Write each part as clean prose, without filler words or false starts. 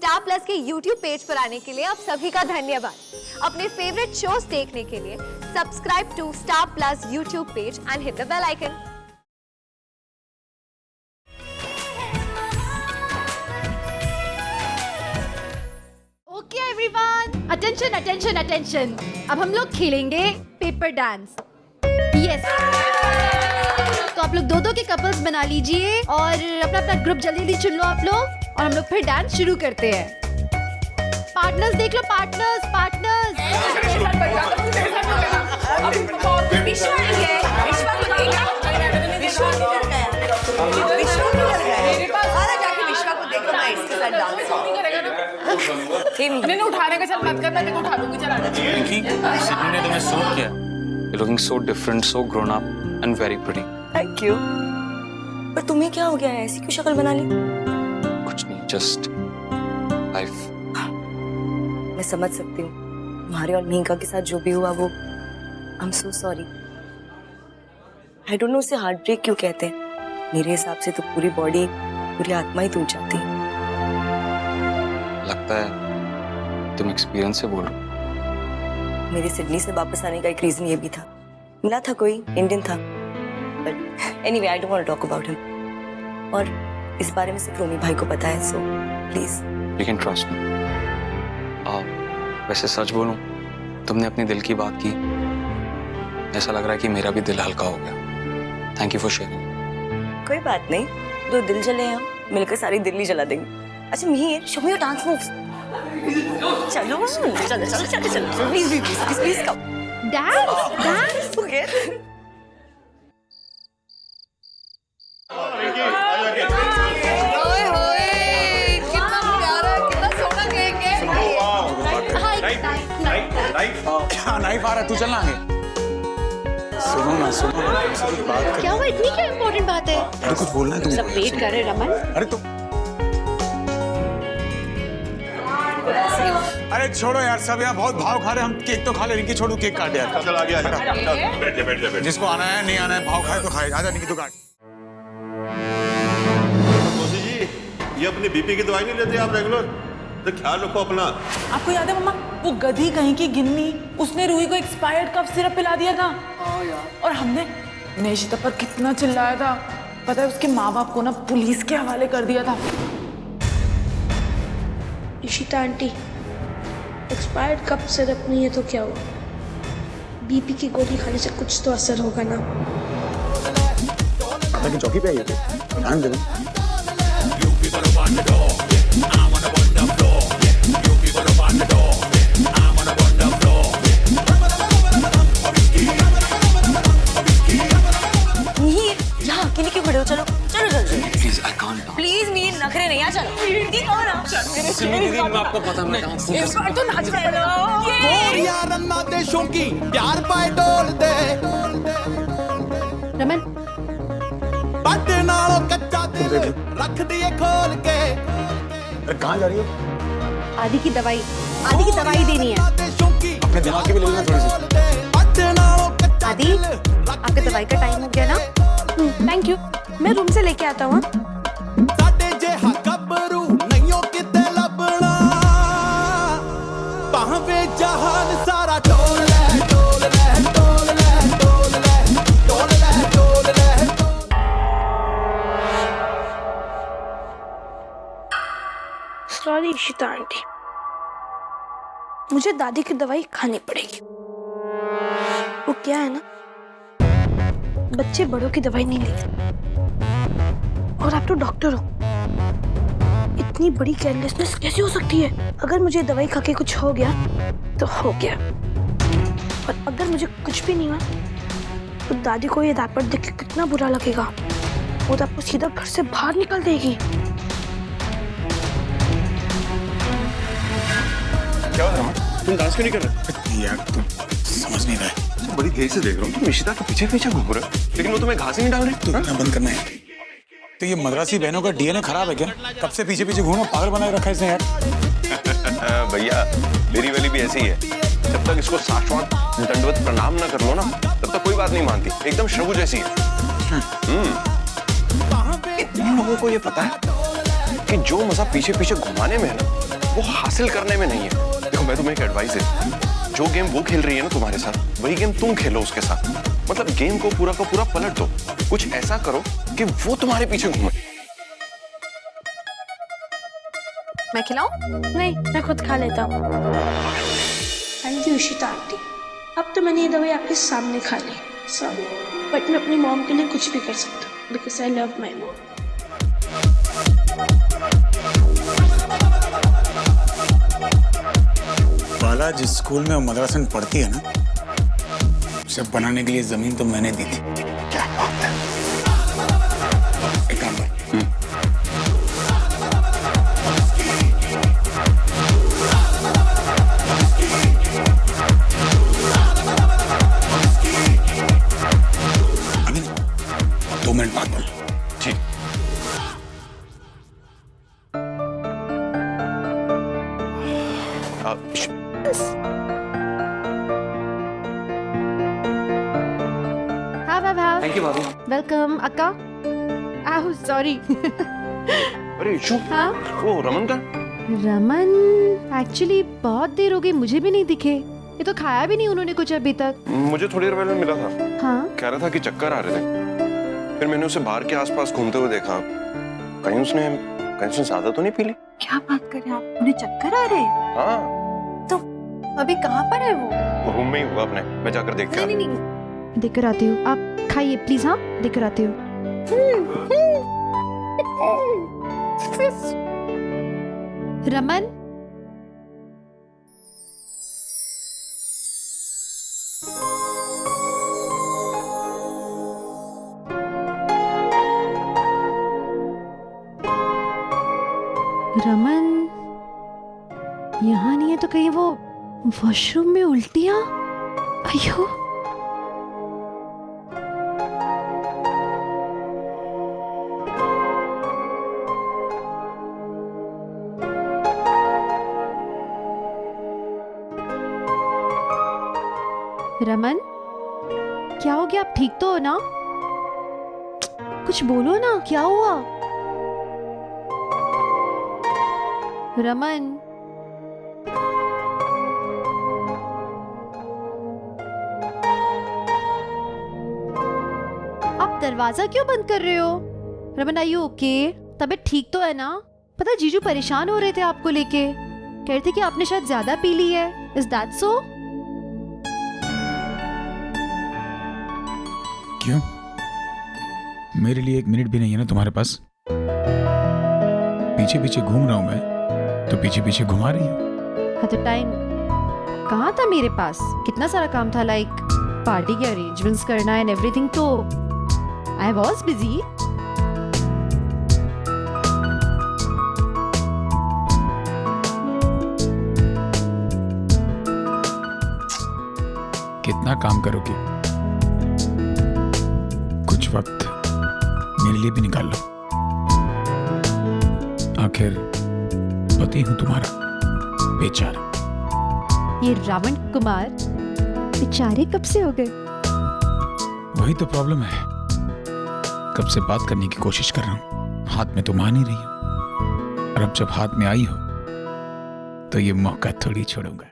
Star plus के YouTube page पर आने के लिए आप सभी का धन्यवाद। अपने फेवरेट शोज देखने के लिए subscribe to Star Plus YouTube page and hit the bell icon. Okay everyone, attention attention attention. अब हम लोग खेलेंगे पेपर डांस। यस, तो आप लोग दो के कपल्स बना लीजिए और अपना अपना ग्रुप जल्दी चुन लो आप लोग, और हम लोग फिर डांस शुरू करते हैं। पार्टनर्स देख लो, पार्टनर्स पार्टनर्स। मैंने उठाने का चल मत कर, मैं उठा दूंगी। चल सिडनी ने तुम्हें सूट किया। You're looking so different, so grown up and very pretty. Thank you. पर तुम्हें क्या हो गया है, ऐसी क्यों शक्ल बना ली? कुछ नहीं, just life. मैं समझ सकती हूँ तुम्हारे और मीका के साथ जो भी हुआ वो I'm so sorry. I don't know उसे हार्ट ब्रेक क्यों कहते हैं। मेरे हिसाब से तो पूरी बॉडी, पूरी आत्मा ही टूट जाती है। लगता है तुम एक्सपीरियंस से बोल रहे हो। मेरे सिडनी से वापस आने का एक रीजन ये भी था, मिला था कोई इंडियन था, but anyway I don't want to talk about him. और इस बारे में सिर्फ रोमी भाई को पता है, so please You can trust me. वैसे सच बोलूं, तुमने अपने दिल की बात की, ऐसा लग रहा है कि मेरा भी दिल हल्का हो गया। Thank you for sharing. कोई बात नहीं, दो दिल जले हैं हम, मिलकर सारी दिल्ली जला देंगे। अच्छा Mihir, show me your dance moves. चलो चलो चलो चलो चलो, please please please come. Dance dance. Okay. ओए होए, कितना प्यारा, कितना सोना केक है। क्या नाइफ आ रहा है, तू चलना आगे। सुनो ना तुमसे कुछ बात कर। क्या हुआ, इतनी क्या इम्पोर्टेंट बात है? अरे कुछ बोलना है तुम। सब वेट कर रहे रमन। अरे तुम, अरे छोड़ो यार, सब यहाँ बहुत भाव खा रहे हैं, हम केक तो खा ले। रिंकी छोड़ो, केक काट यार। चल आगे चल बैठ जा बैठ जा। जिसको आना है नहीं आना है, भाव खाए तो खाए। आजा रिंकी, तो काट। मौसी जी, ये अपनी बीपी की दवाई नहीं लेते आप रेगुलर? तो ख्याल रखो अपना। आपको याद है मम्मा, वो गधी कहीं की गिन्नी, उसने रूही को एक्सपायर्ड कफ सिरप पिला दिया था। और हमने नेशिता पर कितना चिल्लाया था। पता है उसके माँ बाप को ना पुलिस के हवाले कर दिया था। Ishita aunty, expired cup syrup नहीं है तो क्या हुआ? बीपी की गोली खाने से कुछ तो असर होगा ना। ताकि चौकी पे आइए, ध्यान दे। मिहिर, यहाँ अकेले क्यों खड़े हो? चलो चलो जल्दी। Please I can't dance. Please Mihir, नखरे नहीं, यहाँ चलो। रिंकी कहो ना। सिडनी दीदी, मैं आपको पता मैं डांस नहीं कर इस बार तो नाच रहे गोरिया रन्ना दे शौकी प्यार पाए डोल दे रमन, बाटे नालों कच्चा दिल रख दिए खोल के। अरे कहाँ जा रही हो? आदि की दवाई देनी है। दे शौकी अपने दिमाग की भी ले लेना थोड़ी सी। बाटे नालों कच्चा आदि, दिल आपके दवाई का टाइम हो गया ना? थैंक यू, मैं रूम से लेके आता हूँ। साडे जेहा गबरू नहियों किते लबना भावे जहान सारा डोल ले डोल ले डोल ले डोल ले डोल ले डोल ले। सॉरी इशिता आंटी, मुझे दादी की दवाई खानी पड़ेगी। वो क्या है ना, बच्चे बड़ों की दवाई नहीं लेते। और आप तो डॉक्टर हो, इतनी बड़ी केयरलेसनेस कैसे हो सकती है? अगर मुझे दवाई खा के कुछ हो गया तो हो गया, और अगर मुझे कुछ भी नहीं हुआ तो दादी को ये रैपर देख के कितना बुरा लगेगा। वो तो आपको सीधा घर से बाहर निकल देगी। क्या हो रहा है? तुम डांस क्यों नहीं कर रहे? यार तुम समझ नहीं रहे। बड़ी देर से देख रहा हूँ तुम इशिता के पीछे पीछे घूम रहे हो, लेकिन वो तुम्हें घास ही नहीं डाल रही। तू इतना बंद करना है। तो ये मद्रासी बहनों का डीएनए खराब है क्या? कब से पीछे पीछे घूमो, पागल बनाए रखा है इसने यार। भैया मेरी वाली भी ऐसी ही है, जब तक इसको साष्टांग दंडवत प्रणाम ना कर लो ना, तब तक कोई बात नहीं मानती। एकदम शगु जैसी है। इन लोगों को ये पता है कि जो मजा पीछे पीछे घुमाने में है ना, वो हासिल करने में नहीं है। देखो मैं तुम्हें एक एडवाइस है, जो गेम वो खेल रही है ना तुम्हारे साथ, वही गेम तुम खेलो उसके साथ। मतलब गेम को पूरा का पूरा पलट दो, कुछ ऐसा करो कि वो तुम्हारे पीछे घूमे। मैं खिलाऊं? नहीं, मैं खुद खा लेता हूँ। हाँ जी उशिता आंटी, अब तो मैंने ये दवाई आपके सामने खा ली, सॉरी, बट मैं अपनी मॉम के लिए कुछ भी कर सकता हूँ because I love my mom. Bala जिस स्कूल में मदरसन पढ़ती है ना, उसे बनाने के लिए जमीन तो मैंने दी थी। क्या बात है। एक काम कर, अभी 2 मिनट बाद बोल। ठीक। थैंक यू भाभी। वेलकम अक्का। आह सॉरी। अरे इशू, हाँ वो रमन का? रमन एक्चुअली बहुत देर हो गई, मुझे भी नहीं दिखे। ये तो खाया भी नहीं उन्होंने कुछ अभी तक। मुझे थोड़ी देर पहले मिला था। हाँ कह रहा था कि चक्कर आ रहे थे, फिर मैंने उसे बाहर के आसपास घूमते हुए देखा। कहीं उसने ज्यादा तो नहीं पी ली? क्या बात कर रहे हैं आप, उन्हें चक्कर आ रहे हैं? हाँ, अभी कहाँ पर है वो? रूम में ही होगा अपने, मैं जाकर देख के आता हूँ। नहीं देख कर आती हूँ, आप खाइए प्लीज। हाँ देख कर आती हूँ। रमन रमन यहाँ नहीं है तो कहीं वो वॉशरूम में उल्टियाँ? अयो रमन क्या हो गया, आप ठीक तो हो ना? कुछ बोलो ना, क्या हुआ? रमन आप दरवाजा क्यों बंद कर रहे हो? Raman are you okay? तबीयत ठीक तो है ना? पता है जीजू परेशान हो रहे थे आपको लेके, कह रहे थे कि आपने शायद ज्यादा पी ली है। Is that so? क्यों? मेरे लिए 1 मिनट भी नहीं है ना तुम्हारे पास? पीछे पीछे घूम रहा हूं मैं, तो पीछे पीछे घुमा रही हो। हाँ तो टाइम कहाँ था मेरे पास? कितना सारा काम था, लाइक पार्टी के अरेंजमेंट्स करना एंड एवरीथिंग, तो आई वॉज बिजी। कितना काम करोगे? कुछ वक्त मेरे लिए भी निकाल लो। आखिर पति हूं तुम्हारा, बेचारा। ये रावण कुमार बेचारे कब से हो गए? वही तो प्रॉब्लम है, कब से बात करने की कोशिश कर रहा हूं, हाथ में तो मान ही रही हो। और अब जब हाथ में आई हो तो ये मौका थोड़ी छोड़ूंगा।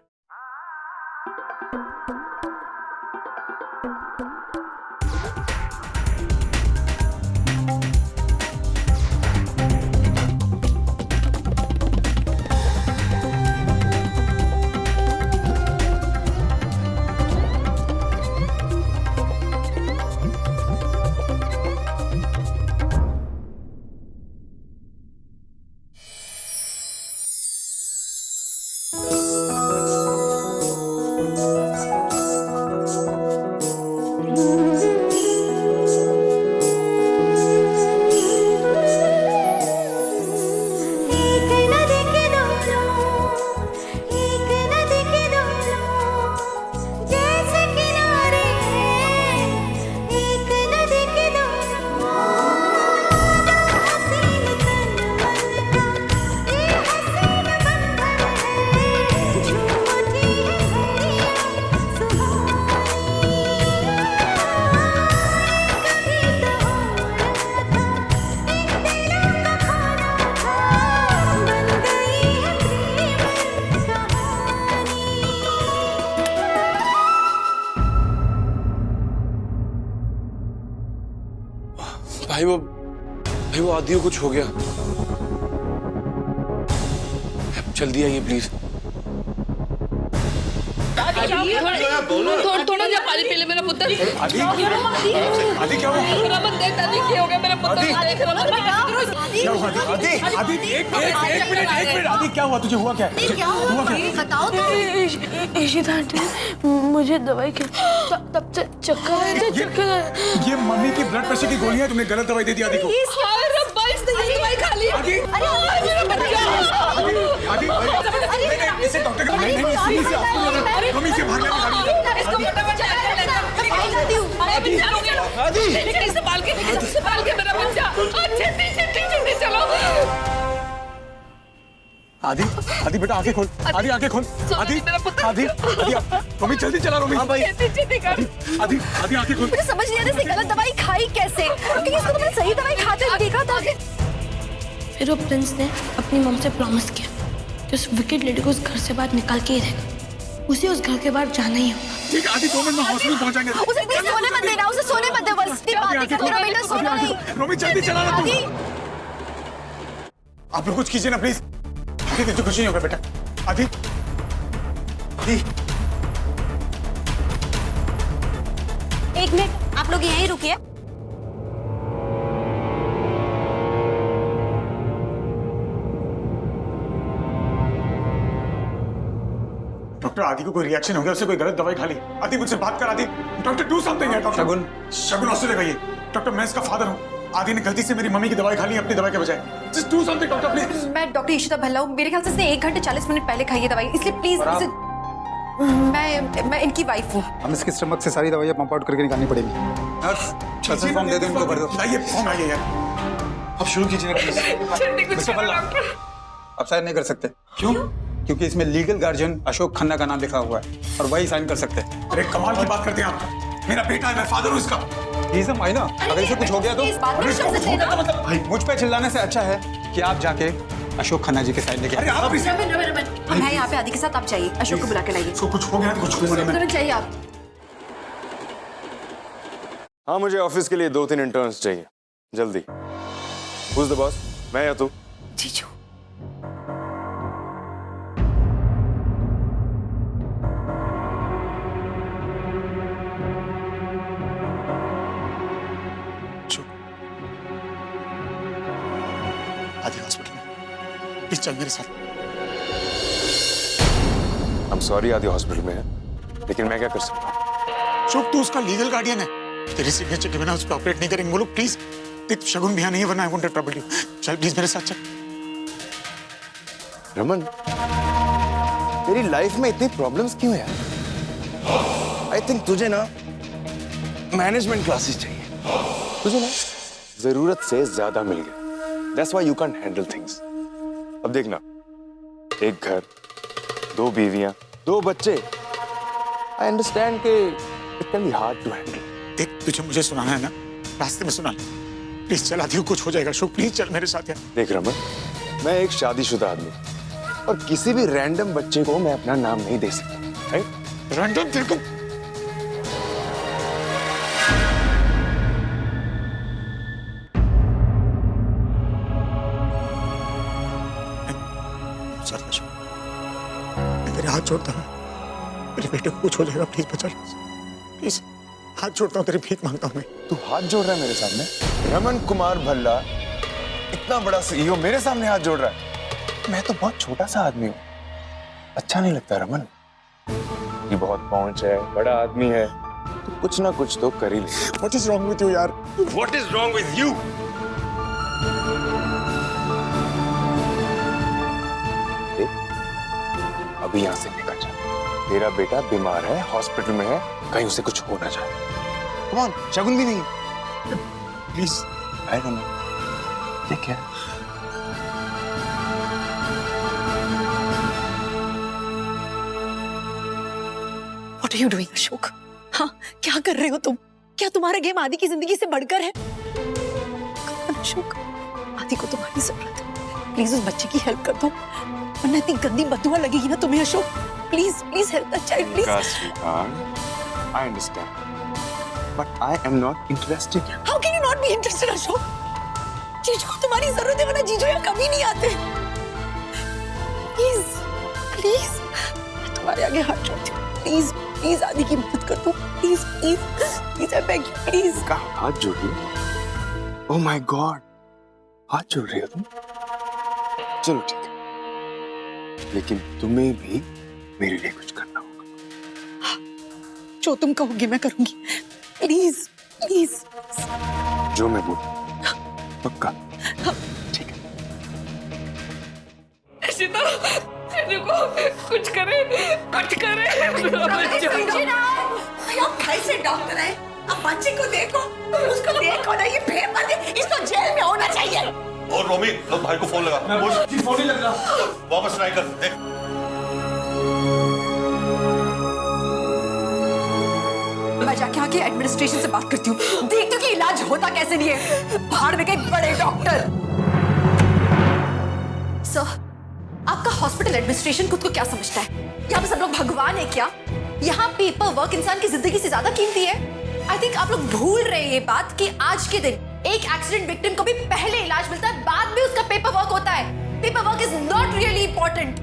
भाई वो आदि को कुछ हो गया। जल्दी आइए प्लीज। थोड़ा जा पानी पी ले मेरा पुत्र। आदि क्या हुआ? रमन देख दादी क्या हो गया मेरा पुत्र। क्या हुआ आदि? आदि एक मिनट आदि क्या हुआ तुझे? हुआ क्या? हुआ क्या? बताओ तो। इशिता आंटी मुझे दवाई के तब से चक्कर आए थे, चक्कर आए। ये मम्मी की ब्लड प्रेशर की गोलियां, तुमने गलत दवाई दे दी आदि को। दवाई खा ली। आदि मेरा बच्चा। आदि इसे डॉक्टर के नहीं मम्मी से भाग इसको फटाफट संभाल के मेरा बच्चा। जल्दी चलो। आदि बेटा आंखें खोल। आदि आंखें खोल। आदि आदि मम्मी जल्दी चला रोमी। आदि आंखें खोल। मुझे समझ नहीं आ रहा गलत दवाई खाई कैसे, क्योंकि इसको तो मैंने सही दवाई खाते हुए देखा था। फिर वो प्रिंस ने अपनी मम से प्रॉमिस किया कि उस विकेट लेडी को उस घर से बाहर निकाल के ही रहेगा। उसे उस घर के बाहर जाना ही होगा। ठीक है आदि 2 मिनट में हॉस्पिटल पहुंचाएंगे। उसे प्लीज सोने मत देना, उसे सोने मत दे बस। मेरा बेटा सोना नहीं। रोमी जल्दी चला ना तू। आप लोग कुछ कीजिए ना प्लीज। आदि तुझे कुछ नहीं होगा बेटा। आदि एक मिनट आप लोग यहीं रुकिए। डॉक्टर आदि को कोई रिएक्शन हो गया, उसे कोई गलत दवाई खा ली। आदि मुझसे बात कर। आदि डॉक्टर डू समथिंग है। डॉक्टर शगुन हॉस्पिटल गई। डॉक्टर मैं इसका फादर हूँ। आदि ने गलती से मेरी मम्मी की दवाई खा ली अपनी दवाई के बजाय। Just do something doctor please. मैं डॉक्टर इशिता भल्ला हूँ। मेरे ख्याल से इसने 1 घंटे 40 मिनट पहले खाई है दवाई, इसलिए प्लीज मैं इनकी वाइफ हूँ। हम इसके स्टमक से सारी दवाइयाँ पंप आउट करके निकालनी पड़ेगी। नर्स फॉर्म दे दो इनको, भर दो। लाइए फॉर्म आइए यार। अब शुरू कीजिए प्लीज। मिस्टर भल्ला अब साइन नहीं कर सकते। क्यों? क्योंकि इसमें लीगल गार्जियन अशोक खन्ना का नाम लिखा हुआ है और वही साइन कर सकते हैं। अरे कमाल की बात करते हैं आप। मेरा बेटा है, मैं फादर हूँ इसका। प्लीज माइना, अगर इसे कुछ हो गया तो मतलब भाई मुझ पे चिल्लाने से अच्छा है कि आप जाके अशोक खन्ना जी के साइन लेके। अरे आप इसे हम हैं यहाँ पे आदि के साथ, आप चाहिए अशोक को बुला के लाइए। इसको कुछ हो गया तो कुछ होगा नहीं। तुरंत चाहिए आप। हाँ मुझे ऑफिस के लिए 2-3 इंटर्न्स चाहिए जल्दी। Who's the boss? मैं या तू? जीजू आदि हॉस्पिटल में प्लीज चल मेरे साथ। I'm sorry आदि हॉस्पिटल में है, लेकिन मैं क्या कर सकता हूँ? शुभ तू उसका लीगल गार्डियन है। तेरी सिग्नेचर के बिना उसको ऑपरेट नहीं करेंगे। बोलो प्लीज। देख शगुन भी यहाँ नहीं है, वरना आई वोंट ट्रबल यू। चल प्लीज मेरे साथ चल। रमन तेरी लाइफ में इतनी प्रॉब्लम्स क्यों है? आई थिंक तुझे ना मैनेजमेंट क्लासेस चाहिए। तुझे ना जरूरत से ज्यादा मिल गया। That's why you can't handle things. अब देखना, एक घर, 2 बीवियां, 2 बच्चे। I understand कि it can be hard to handle. देख तुझे मुझे सुनाना है ना, रास्ते में सुना ले। प्लीज चल आदि को कुछ हो जाएगा। शुभ प्लीज चल मेरे साथ यार। देख रमन, मैं एक शादीशुदा आदमी और किसी भी रैंडम बच्चे को मैं अपना नाम नहीं दे सकता। राइट? रैंडम तेरे को मैं तेरे हाथ जोड़ता हूँ, मेरे बेटे को कुछ हो जाएगा प्लीज बचा ले। प्लीज हाथ जोड़ता हूँ, तेरी भीख मांगता हूँ मैं। तू हाथ जोड़ रहा है मेरे सामने? रमन कुमार भल्ला इतना बड़ा सीईओ मेरे सामने हाथ जोड़ रहा है। मैं तो बहुत छोटा सा आदमी हूँ, अच्छा नहीं लगता रमन। ये बहुत पहुंच है, बड़ा आदमी है, तो कुछ ना कुछ तो कर ही ले। What is wrong with you यार? What is wrong with you? अभी यहाँ से निकल जा। तेरा बेटा बीमार है, हॉस्पिटल में है, कहीं उसे कुछ हो ना जाए। Come on, शगुन भी नहीं। Please I don't know. Take care. What are you doing, Ashok? हाँ, क्या कर रहे हो तुम? क्या तुम्हारा गेम आदि की जिंदगी से बढ़कर है? अशोक, आदि को तुम्हारी जरूरत है। प्लीज उस बच्चे की हेल्प कर दो, वरना इतनी गंदी बददुआ लगेगी ना तुम्हें Ashok. Please please help the child please. I understand, but I am not interested. How can you not be be interested Ashok. जीजू को तुम्हारी जरूरत है, वरना जीजू यहाँ कभी नहीं आते। प्लीज प्लीज, मैं तुम्हारे आगे हाथ जोड़ती हूँ। प्लीज प्लीज आदि की मदद कर दो। Please please please, I beg you please. का हाथ जोड़ रही हो? ओह माय गॉड, हाथ जोड़ रही हो तुम? चलो ठीक है, लेकिन तुम्हें भी मेरे लिए कुछ करना होगा। जो तुम कहोगे मैं करूंगी। Please please. जो मैं बोलूं पक्का? ठीक है। सीता, देखो कुछ करे, कुछ करे। कैसे डॉक्टर है? अब बच्चे को देखो, उसको देखो ना, ये फेर मार दे, इसको जेल में होना चाहिए। और रोमी, तो भाई को फोन लगा। मैं फोन नहीं लग रहा। वापस ट्राई कर देख। मैं जाके आके एडमिनिस्ट्रेशन से बात करती हूँ, देखती हूँ कि इलाज होता कैसे नहीं है। बाहर में कई बड़े डॉक्टर। सर, आपका हॉस्पिटल एडमिनिस्ट्रेशन खुद को क्या समझता है? यहाँ पे सब लोग भगवान है क्या? यहाँ पेपर वर्क इंसान की जिंदगी से ज्यादा कीमती है। आई थिंक आप लोग भूल रहे हैं ये बात कि आज के दिन एक एक्सीडेंट विक्टिम को भी पहले इलाज मिलता है, बाद में उसका पेपर वर्क होता है। Paper work is not really important.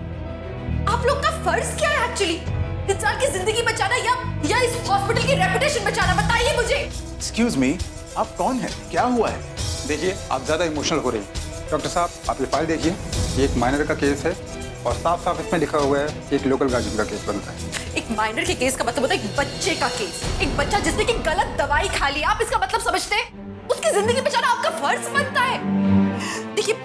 आप लोग का फर्ज क्या है एक्चुअली? इंसान की जिंदगी बचाना या इस हॉस्पिटल की रेपुटेशन बचाना? बताइए मुझे। एक्सक्यूज मी, आप कौन है? क्या हुआ है? देखिए, आप ज्यादा इमोशनल हो रहे हैं। डॉक्टर साहब, आप ये फाइल देखिए, ये एक माइनर का केस है और साफ साफ इसमें लिखा हुआ है एक लोकल गार्जियन का केस बनता है। एक माइनर के केस का मतलब होता है एक बच्चे का केस। एक बच्चा जिसने की गलत दवाई खा ली, आप इसका मतलब समझते हैं? उसकी जिंदगी बचाना आपका फर्ज बनता है। देखिए,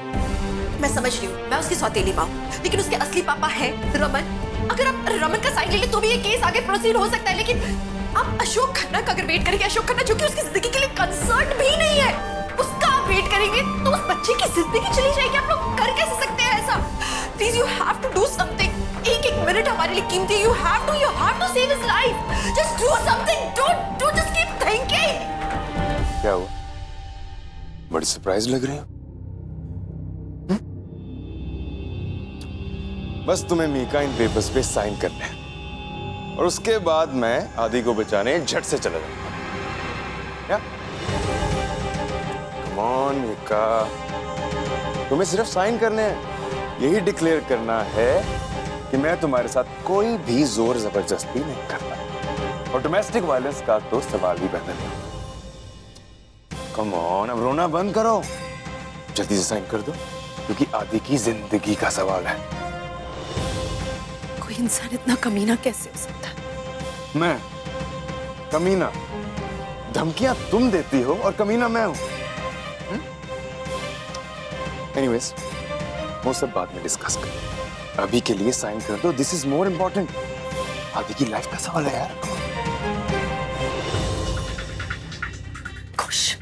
मैं समझ रही हूँ, मैं उसकी सौतेली माँ हूँ, लेकिन उसके असली पापा है रमन। अगर आप रमन का साइड ले लें तो भी ये केस आगे प्रोसीड हो सकता है, लेकिन आप अशोक खन्ना का अगर वेट करेंगे, अशोक खन्ना जो कि उसकी जिंदगी के लिए कंसर्न भी नहीं है, उसका आप वेट करेंगे तो उस बच्चे की जिंदगी चली जाएगी। आप लोग कर कैसे सकते हैं ऐसा? Please, you have to do something. एक मिनट हमारे लिए कीमती है। You have to save his life. Just do something. Don't just keep thinking. क्या हुआ? बड़ी सरप्राइज लग रही हो। बस तुम्हें मीका इन पेपर्स पे साइन करने हैं और उसके बाद मैं आदि को बचाने झट से चला जाऊंगा। क्या? कम ऑन मीका, तुम्हें सिर्फ साइन करने हैं। यही डिक्लेयर करना है कि मैं तुम्हारे साथ कोई भी जोर जबरदस्ती नहीं करता और डोमेस्टिक वायलेंस का तो सवाल भी पैदा नहीं। कम ऑन, अब रोना बंद करो, जल्दी से साइन कर दो, क्योंकि आदि की जिंदगी का सवाल है। कोई इंसान इतना कमीना कैसे हो सकता है? मैं कमीना? धमकियां तुम देती हो और कमीना मैं हूं। एनीवेज, वो सब बाद में डिस्कस करें। अभी के लिए साइन कर दो। This is more important. आदि की लाइफ का सवाल है यार। खुश।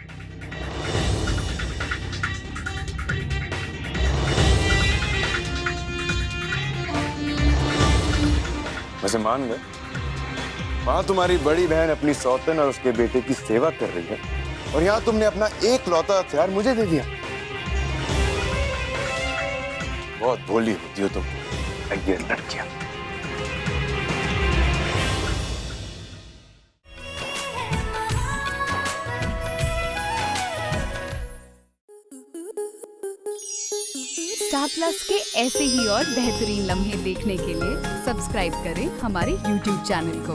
वैसे मान गए, वहां तुम्हारी बड़ी बहन अपनी सौतन और उसके बेटे की सेवा कर रही है और यहाँ तुमने अपना एक लौता हथियार मुझे दे दिया। बहुत भोली होती हो तुम, ये लड़कियां। स्टार प्लस के ऐसे ही और बेहतरीन लम्हे देखने के लिए सब्सक्राइब करें हमारे YouTube चैनल को।